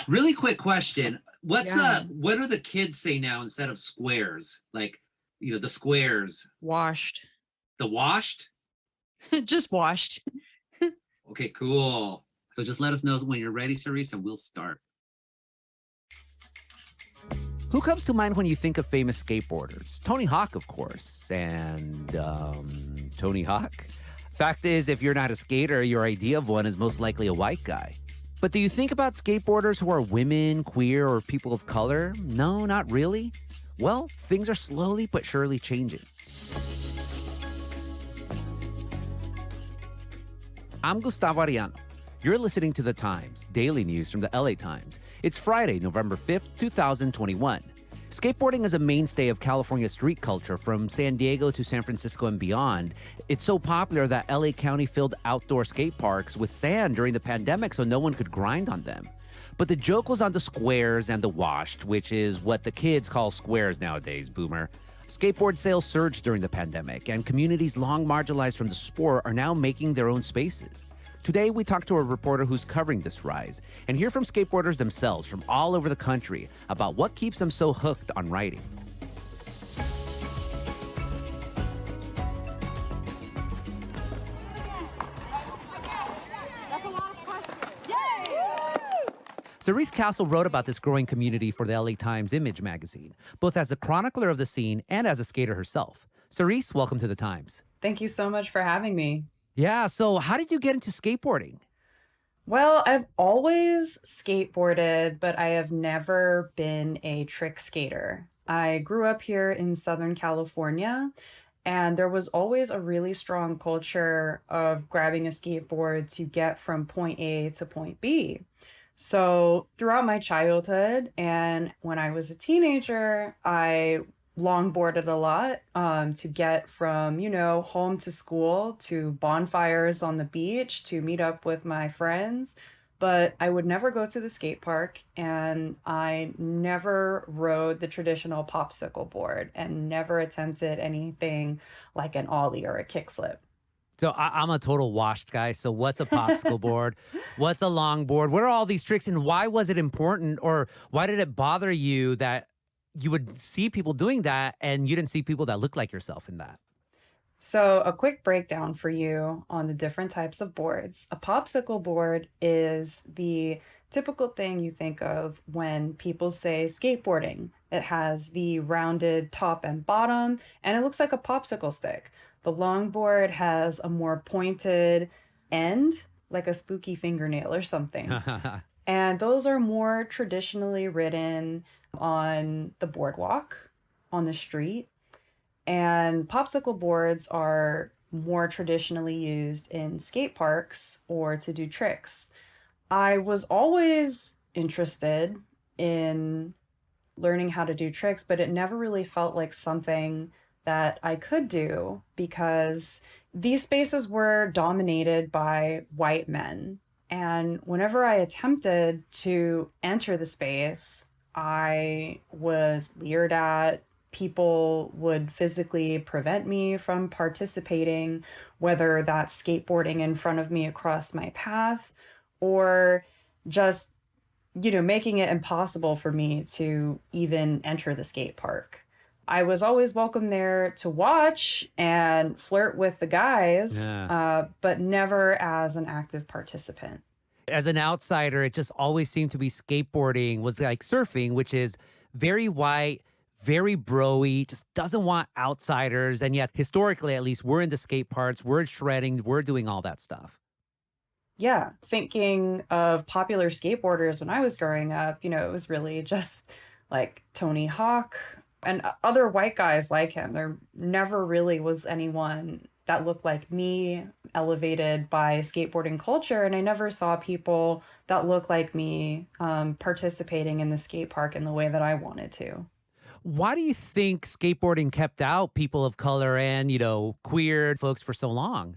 Really quick question. Yeah. What do the kids say now instead of squares? Like, the squares. Washed. The washed? Just washed. Okay, cool. So just let us know when you're ready, Cerise, and we'll start. Who comes to mind when you think of famous skateboarders? Tony Hawk, of course. And Tony Hawk? Fact is, if you're not a skater, your idea of one is most likely a white guy. But do you think about skateboarders who are women, queer, or people of color? No, not really. Well, things are slowly but surely changing. I'm Gustavo Arellano. You're listening to The Times, daily news from the LA Times. It's Friday, November 5th, 2021. Skateboarding is a mainstay of California street culture from San Diego to San Francisco and beyond. It's so popular that LA County filled outdoor skate parks with sand during the pandemic so no one could grind on them. But the joke was on the squares and the washed, which is what the kids call squares nowadays, boomer. Skateboard sales surged during the pandemic, and communities long marginalized from the sport are now making their own spaces. Today, we talk to a reporter who's covering this rise and hear from skateboarders themselves from all over the country about what keeps them so hooked on riding. Cerise Castle wrote about this growing community for the LA Times Image magazine, both as a chronicler of the scene and as a skater herself. Cerise, welcome to the Times. Thank you so much for having me. Yeah, so how did you get into skateboarding? Well, I've always skateboarded, but I have never been a trick skater. I grew up here in Southern California, and there was always a really strong culture of grabbing a skateboard to get from point A to point B. So throughout my childhood and when I was a teenager, I longboarded a lot to get from, home to school to bonfires on the beach to meet up with my friends. But I would never go to the skate park, and I never rode the traditional popsicle board and never attempted anything like an ollie or a kickflip. So I'm a total washed guy. So what's a popsicle board? What's a longboard? What are all these tricks, and why was it important, or why did it bother you that you would see people doing that and you didn't see people that look like yourself in that? So, a quick breakdown for you on the different types of boards. A popsicle board is the typical thing you think of when people say skateboarding. It has the rounded top and bottom, and it looks like a popsicle stick. The longboard has a more pointed end, like a spooky fingernail or something. And those are more traditionally ridden on the boardwalk, on the street. And popsicle boards are more traditionally used in skate parks or to do tricks. I was always interested in learning how to do tricks, but it never really felt like something that I could do because these spaces were dominated by white men. And whenever I attempted to enter the space, I was leered at. People would physically prevent me from participating, whether that's skateboarding in front of me across my path or just, making it impossible for me to even enter the skate park. I was always welcome there to watch and flirt with the guys, but never as an active participant. As an outsider, it just always seemed to be skateboarding was like surfing, which is very white, very bro-y, just doesn't want outsiders. And yet, historically, at least, we're into skate parks, we're shredding, we're doing all that stuff. Yeah, thinking of popular skateboarders when I was growing up, it was really just like Tony Hawk and other white guys like him. There never really was anyone that looked like me, elevated by skateboarding culture. And I never saw people that looked like me participating in the skate park in the way that I wanted to. Why do you think skateboarding kept out people of color and, queer folks for so long?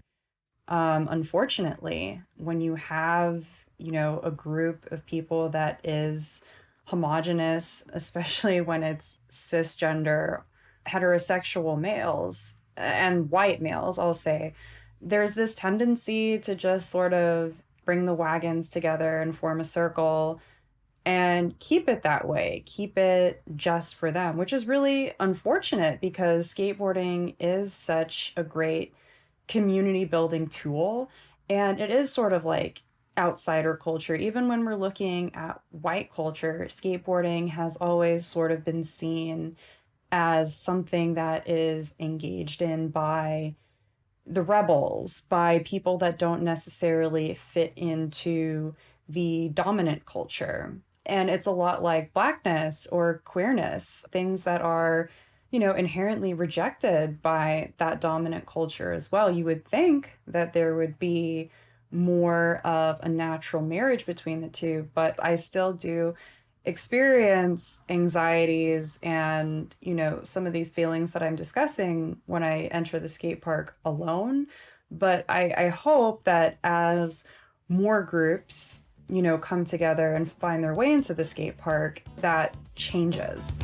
Unfortunately, when you have, a group of people that is homogenous, especially when it's cisgender, heterosexual males and white males, I'll say, there's this tendency to just sort of bring the wagons together and form a circle and keep it that way, keep it just for them, which is really unfortunate because skateboarding is such a great community building tool. And it is sort of like outsider culture. Even when we're looking at white culture, skateboarding has always sort of been seen as something that is engaged in by the rebels, by people that don't necessarily fit into the dominant culture. And it's a lot like blackness or queerness, things that are, inherently rejected by that dominant culture as well. You would think that there would be more of a natural marriage between the two, but I still do experience anxieties and, some of these feelings that I'm discussing when I enter the skate park alone. But I hope that as more groups, come together and find their way into the skate park, that changes.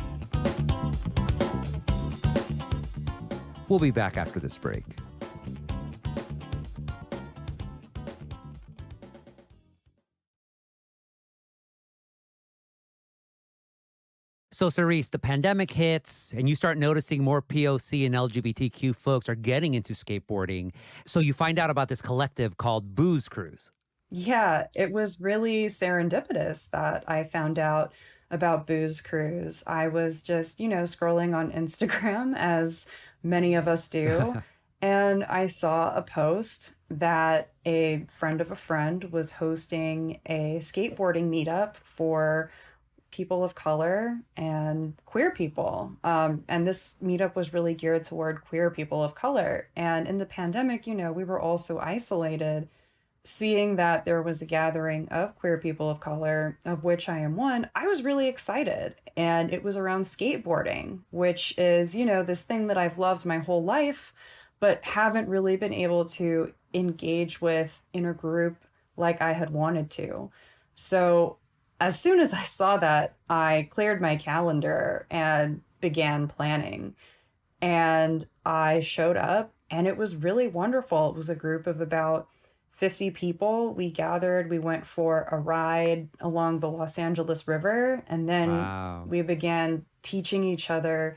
We'll be back after this break. So, Cerise, the pandemic hits and you start noticing more POC and LGBTQ folks are getting into skateboarding. So you find out about this collective called Booze Cruise. Yeah, it was really serendipitous that I found out about Booze Cruise. I was just, scrolling on Instagram as many of us do, and I saw a post that a friend of a friend was hosting a skateboarding meetup for people of color and queer people. And this meetup was really geared toward queer people of color. And in the pandemic, we were also isolated. Seeing that there was a gathering of queer people of color, of which I am one, I was really excited. And it was around skateboarding, which is, this thing that I've loved my whole life, but haven't really been able to engage with in a group like I had wanted to. So as soon as I saw that, I cleared my calendar and began planning. And I showed up, and it was really wonderful. It was a group of about 50 people. We gathered, we went for a ride along the Los Angeles River, and then Wow. we began teaching each other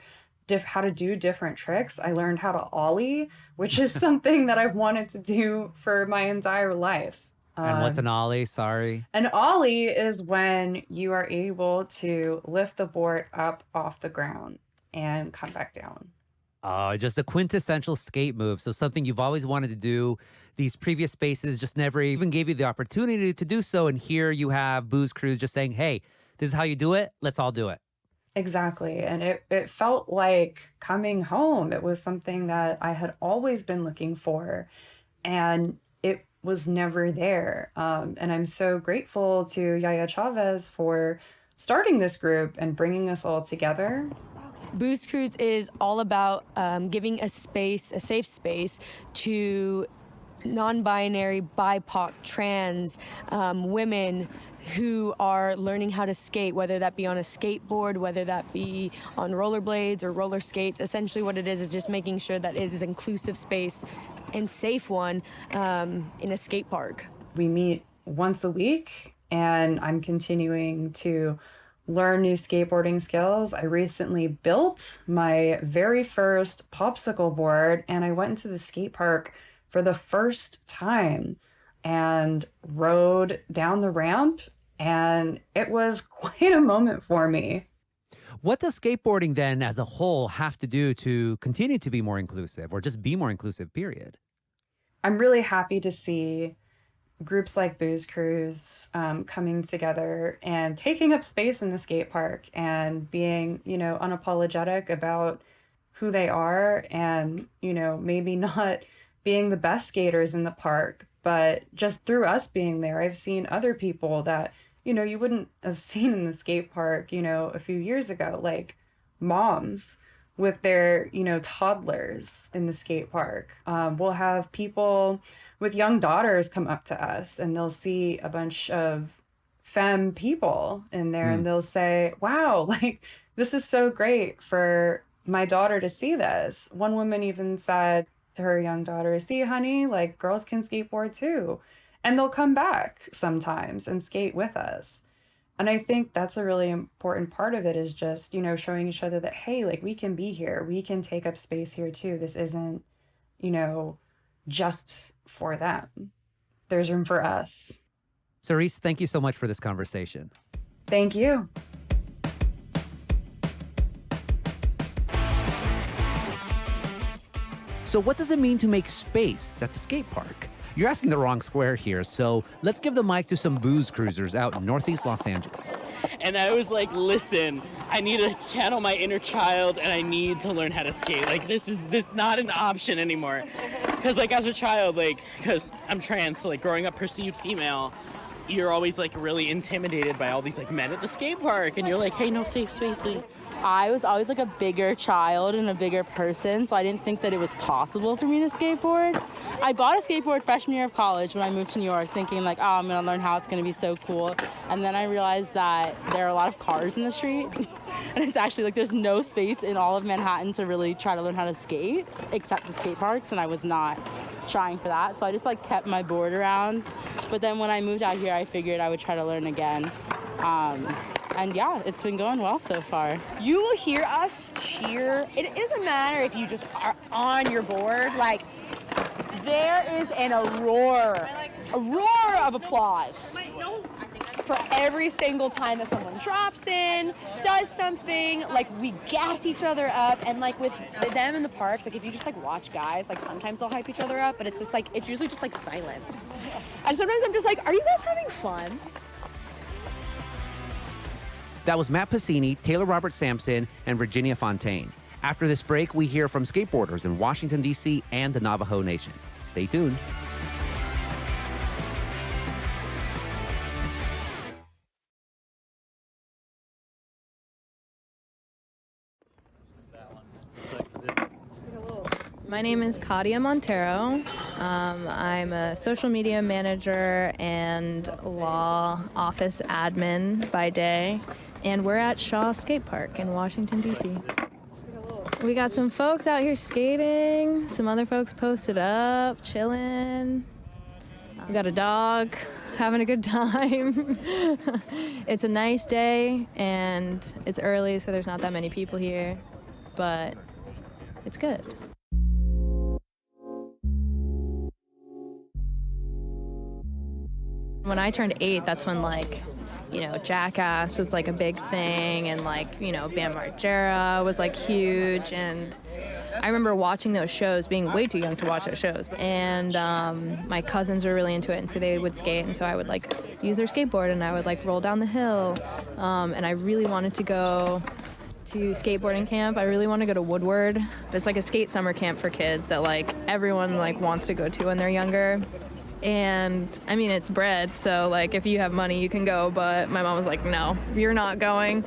how to do different tricks. I learned how to ollie, which is something that I've wanted to do for my entire life. And what's an ollie? Sorry. An ollie is when you are able to lift the board up off the ground and come back down. Oh, just a quintessential skate move. So something you've always wanted to do. These previous spaces just never even gave you the opportunity to do so. And here you have Booze Cruise just saying, hey, this is how you do it. Let's all do it. Exactly. And it felt like coming home. It was something that I had always been looking for, and it was never there. And I'm so grateful to Yaya Chavez for starting this group and bringing us all together. Booze Cruise is all about giving a space, a safe space to non-binary, BIPOC, trans women who are learning how to skate, whether that be on a skateboard, whether that be on rollerblades or roller skates. Essentially what it is just making sure that it is an inclusive space and safe one in a skate park. We meet once a week, and I'm continuing to learn new skateboarding skills. I recently built my very first popsicle board, and I went into the skate park for the first time and rode down the ramp, and it was quite a moment for me. What does skateboarding then as a whole have to do to continue to be more inclusive or just be more inclusive, period? I'm really happy to see groups like Booze Cruise coming together and taking up space in the skate park and being, unapologetic about who they are and, maybe not being the best skaters in the park, but just through us being there, I've seen other people that, you wouldn't have seen in the skate park, a few years ago, like moms with their, toddlers in the skate park. We'll have people with young daughters come up to us, and they'll see a bunch of femme people in there, and they'll say, wow, like, this is so great for my daughter to see this. One woman even said to her young daughter, see, honey, like, girls can skateboard too. And they'll come back sometimes and skate with us. And I think that's a really important part of it, is just, showing each other that, hey, like, we can be here. We can take up space here too. This isn't, just for them. There's room for us. Cerise, thank you so much for this conversation. Thank you. So what does it mean to make space at the skate park? You're asking the wrong square here, so let's give the mic to some booze cruisers out in Northeast Los Angeles. And I was like, listen, I need to channel my inner child and I need to learn how to skate. Like, this not an option anymore. Because, like, as a child, like, because I'm trans, so, like, growing up perceived female, you're always, like, really intimidated by all these, like, men at the skate park. And you're like, hey, no safe spaces. I was always like a bigger child and a bigger person, so I didn't think that it was possible for me to skateboard. I bought a skateboard freshman year of college when I moved to New York, thinking like, oh, I'm gonna learn how it's gonna be so cool. And then I realized that there are a lot of cars in the street, and it's actually like there's no space in all of Manhattan to really try to learn how to skate, except the skate parks, and I was not trying for that. So I just like kept my board around. But then when I moved out here, I figured I would try to learn again. And yeah, it's been going well so far. You will hear us cheer. It doesn't matter if you just are on your board. Like, there is a roar of applause for every single time that someone drops in, does something. Like, we gas each other up, and like with them in the parks, like if you just like watch guys, like sometimes they'll hype each other up, but it's just like, it's usually just like silent. And sometimes I'm just like, are you guys having fun? That was Matt Pacini, Taylor Robert Sampson, and Virginia Fontaine. After this break, we hear from skateboarders in Washington, D.C. and the Navajo Nation. Stay tuned. My name is Kadia Montero. I'm a social media manager and law office admin by day. And we're at Shaw Skate Park in Washington, D.C. We got some folks out here skating, some other folks posted up, chilling. We got a dog, having a good time. It's a nice day, and it's early, so there's not that many people here, but it's good. When I turned 8, that's when, like, Jackass was like a big thing, and like, Bam Margera was like huge, and I remember watching those shows, being way too young to watch those shows, and my cousins were really into it, and so they would skate, and so I would like use their skateboard, and I would like roll down the hill, and I really wanted to go to skateboarding camp. I really want to go to Woodward. It's like a skate summer camp for kids that like everyone like wants to go to when they're younger. And I mean, it's bread, so like if you have money you can go, but my mom was like, no, you're not going.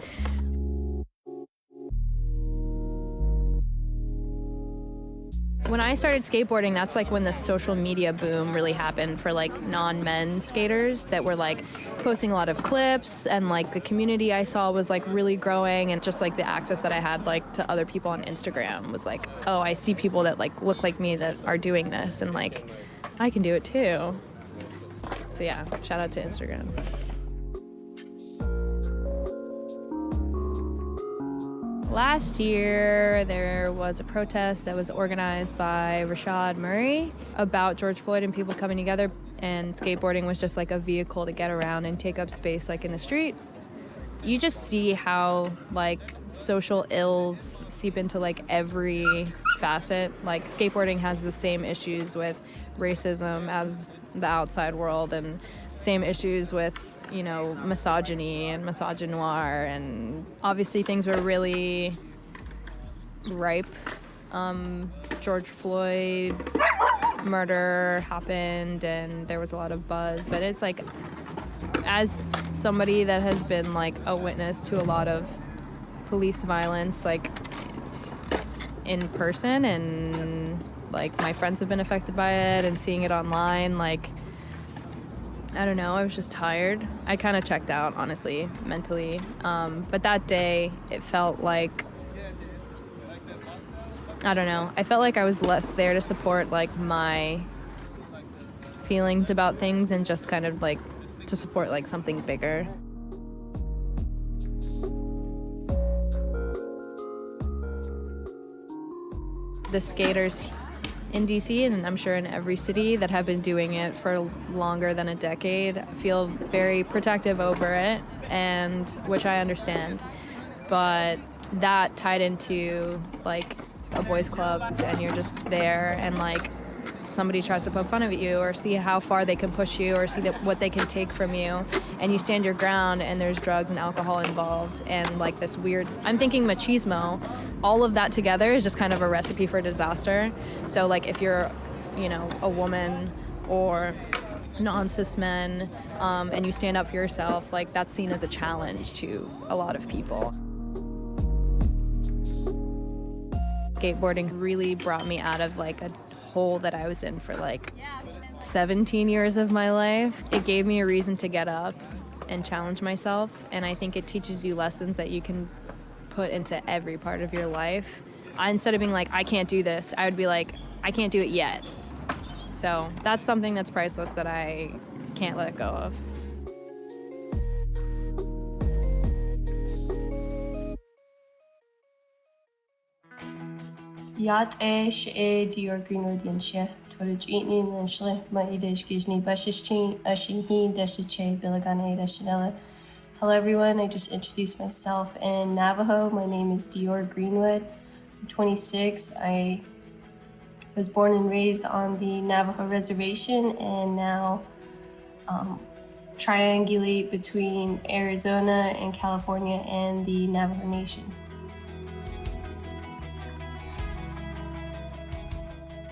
When I started skateboarding, that's like when the social media boom really happened for like non-men skaters that were like posting a lot of clips, and like the community I saw was like really growing, and just like the access that I had like to other people on Instagram was like, oh, I see people that like look like me that are doing this, and like I can do it too. So yeah, shout out to Instagram. Last year, there was a protest that was organized by Rashad Murray about George Floyd and people coming together, and skateboarding was just like a vehicle to get around and take up space like in the street. You just see how like social ills seep into like every facet. Like skateboarding has the same issues with racism as the outside world, and same issues with misogyny and misogynoir, and obviously things were really ripe. George Floyd murder happened and there was a lot of buzz, but it's like, as somebody that has been like a witness to a lot of police violence like in person, and like my friends have been affected by it, and seeing it online, like I don't know, I was just tired. I kind of checked out, honestly, mentally. But that day, it felt like, I don't know, I felt like I was less there to support like my feelings about things, and just kind of like to support like something bigger. the skaters in DC, and I'm sure in every city that have been doing it for longer than a decade, feel very protective over it, and which I understand. But that tied into like a boys club, and you're just there, and like somebody tries to poke fun of you or see how far they can push you or see what they can take from you, and you stand your ground, and there's drugs and alcohol involved, and like this weird, I'm thinking machismo, all of that together is just kind of a recipe for disaster. So like if you're, you know, a woman or non-cis men, and you stand up for yourself, like that's seen as a challenge to a lot of people. Skateboarding really brought me out of like a hole that I was in for like 17 years of my life. It gave me a reason to get up and challenge myself, and I think it teaches you lessons that you can put into every part of your life. Instead of being like, I can't do this, I would be like, I can't do it yet. So that's something that's priceless that I can't let go of. Yat she Dior Greenwood Yansha, Torage Eating and Shle, my Edish Gizny Bashichin, Ashin, Deshiche, Bilagane, Dashinella. Hello everyone, I just introduced myself in Navajo. My name is Dior Greenwood. I'm 26. I was born and raised on the Navajo reservation and now triangulate between Arizona and California and the Navajo Nation.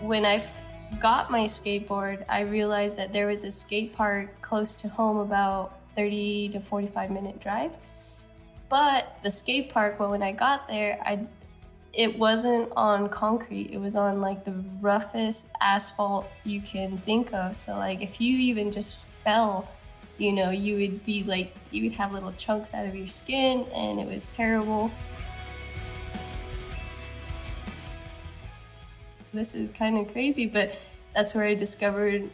When I got my skateboard, I realized that there was a skate park close to home, about 30 to 45-minute drive. But the skate park, well, when I got there, it wasn't on concrete. It was on like the roughest asphalt you can think of. So like if you even just fell, you know, you would be like, you would have little chunks out of your skin, and it was terrible. This is kind of crazy, but that's where I discovered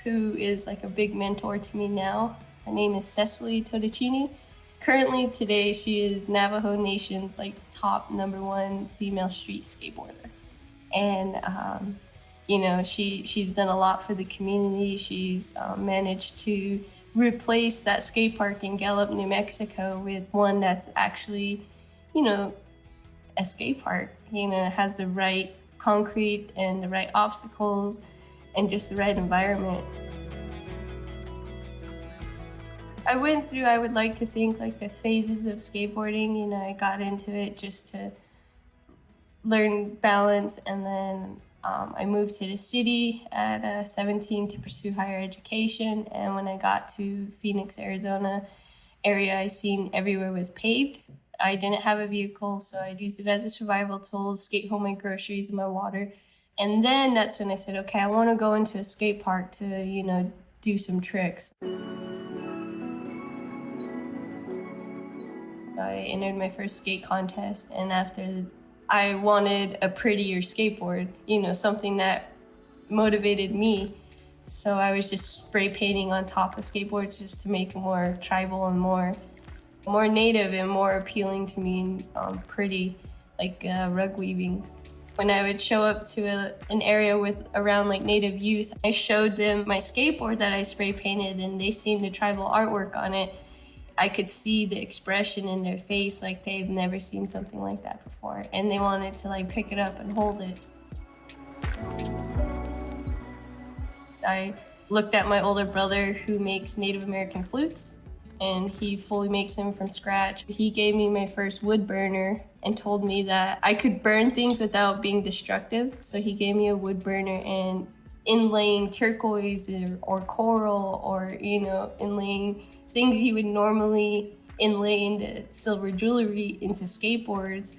who is like a big mentor to me now. Her name is Cecily Todicini. Currently today, she is Navajo Nation's like top #1 female street skateboarder. And, you know, she's done a lot for the community. She's managed to replace that skate park in Gallup, New Mexico with one that's actually, you know, a skate park, you know, has the right concrete and the right obstacles and just the right environment. I went through, I would like to think, like the phases of skateboarding. You know, I got into it just to learn balance, and then I moved to the city at 17 to pursue higher education. And when I got to Phoenix, Arizona area, I seen everywhere was paved. I didn't have a vehicle, so I used it as a survival tool, skate home my groceries and my water. And then that's when I said, okay, I want to go into a skate park to, you know, do some tricks. I entered my first skate contest, and after I wanted a prettier skateboard, you know, something that motivated me. So I was just spray painting on top of skateboards just to make it more tribal and more native and more appealing to me, and pretty, like rug weavings. When I would show up to an area with around like Native youth, I showed them my skateboard that I spray painted, and they seen the tribal artwork on it. I could see the expression in their face, like they've never seen something like that before, and they wanted to like pick it up and hold it. I looked at my older brother who makes Native American flutes, and he fully makes them from scratch. He gave me my first wood burner and told me that I could burn things without being destructive. So he gave me a wood burner, and inlaying turquoise or coral, or, you know, inlaying things you would normally inlay into silver jewelry into skateboards,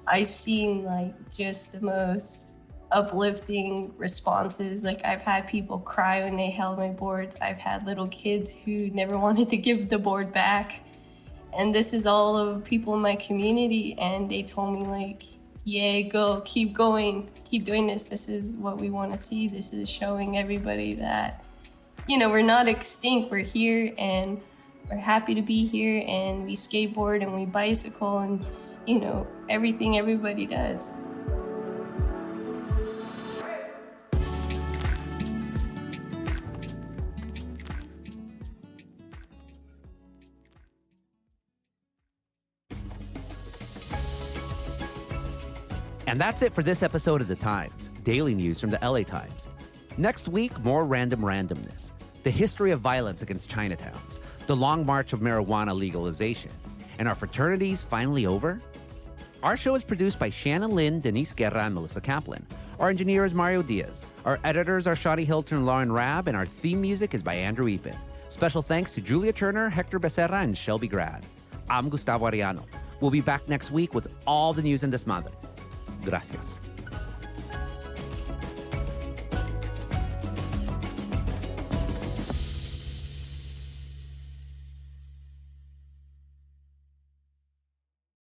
I seen like just the most uplifting responses. Like I've had people cry when they held my boards. I've had little kids who never wanted to give the board back. And this is all of people in my community, and they told me like, yeah, go, keep going, keep doing this. This is what we want to see. This is showing everybody that, you know, we're not extinct. We're here, and we're happy to be here, and we skateboard and we bicycle, and, you know, everything everybody does. And that's it for this episode of The Times, daily news from the LA Times. Next week, more random randomness. The history of violence against Chinatowns, the long march of marijuana legalization, and are fraternities finally over? Our show is produced by Shannon Lynn, Denise Guerra, and Melissa Kaplan. Our engineer is Mario Diaz. Our editors are Shadi Hilton and Lauren Rabb, and our theme music is by Andrew Epen. Special thanks to Julia Turner, Hector Becerra, and Shelby Grad. I'm Gustavo Arellano. We'll be back next week with all the news in Desmadre. Gracias.